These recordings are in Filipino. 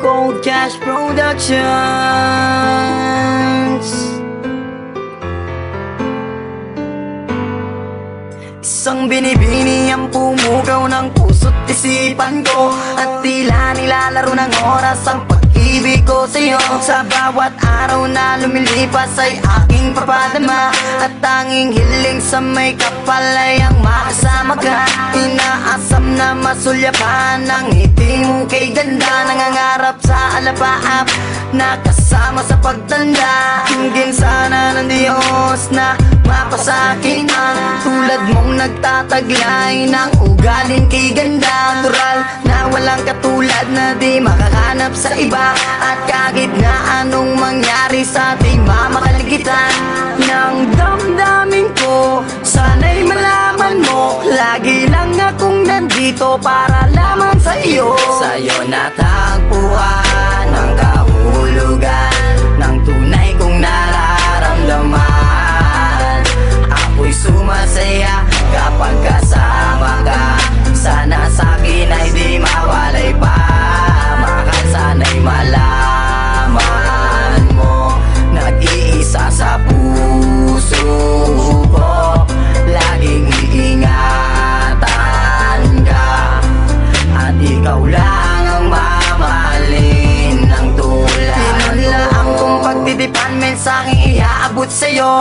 Cold Cash Productions. Isang binibini ang pumugaw ng puso't isipan ko, at tila nilalaro ng oras ang pag-ibig ko sa'yo. Sa bawat araw na lumilipas ay aking papadama, at tanging hiling sa may kapal ay ang makasama ka. Inaasam na masulyapan ang ngiti mo kay ganda, nangangarap sa alapaap na kasama sa pagtanda. Hingin sana ng Diyos na mapasakin ang tulad mong nagtataglay ng ugaling kay ganda. Natural na walang katulad na di makahanap sa iba, at kahit na anong mangyari sa ating mamakaligtan ng damdamin ko, sana'y malaman mo lagi lang akong nandito para lamang sa iyo. Sa'yo natagpuan ang kahulugan ng tunay kong nararamdaman. Ako'y sumasaya kapag kasama ka, sana sa'kin ay di mawalay pa. Mahal, sana'y malaman mo, nag-iisa sa puso ko, laging iingatan ka, at ikaw lang ang mamahalin ng tulad. Pinunlaan kong pagtitipan, mensaheng iaabot sa'yo,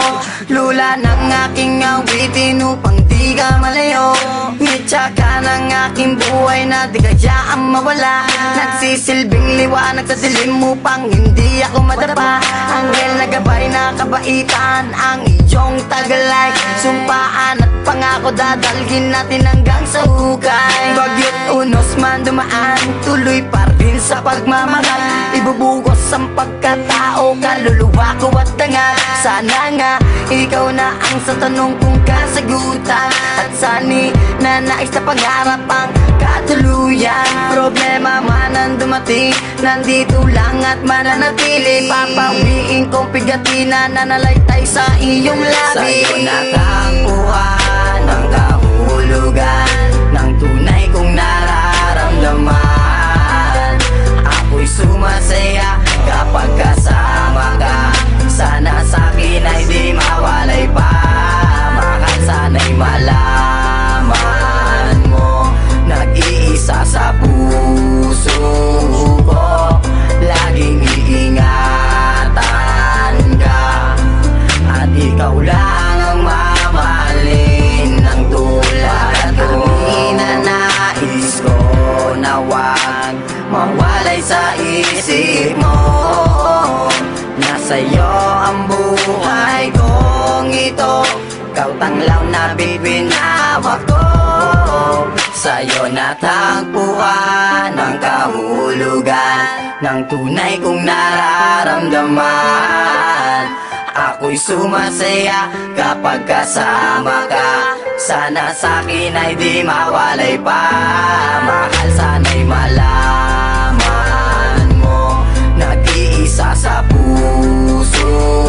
lula ng aking awitin upang di ka malayo. Ngitsa ka ng aking buhay na di kayaan mawala, nagsisilbing liwanag sa dilim upang hindi ako madapa. Anghel na gabay na kabaitan ang iyong tagalay, sumpaan at pangako dadalhin natin hanggang sa hukay. Bagyo't unos man dumaan, tuloy pa rin sa pagmamahal, ibubugos ang pagkatao, kaluluwa ko at dangal. Sana nga ikaw na ang sa tanong kong kasagutan, at sani na nais na pangarap ang katuluyan. Problema man ang dumating, nandito lang at mananatili, papawiin kong pigatina na nalaytay sa iyong labi. Sa'yo natagpuan ang kahulugan ng tunay kong nararamdaman. Ako'y sumasaya kapag kasama ka, sana sa'kin ay di mawalay pa. Mahal, sana'y malaman mo, nag-iisa sa puso ko, laging iingatan ka, at ikaw lang ang mamahalin ng tulad ko. Inanais ko na wag mawalay sa isip mo, nasa'yo ang buhay kong ito, ikaw tanglaw na bibinawa ko. Sa'yo natagpuan ang kahulugan ng tunay kong nararamdaman. Ako'y sumasaya kapag kasama ka, sana sa'kin ay di mawalay pa. Mahal, sana'y malaman mo, nag-iisa sa puso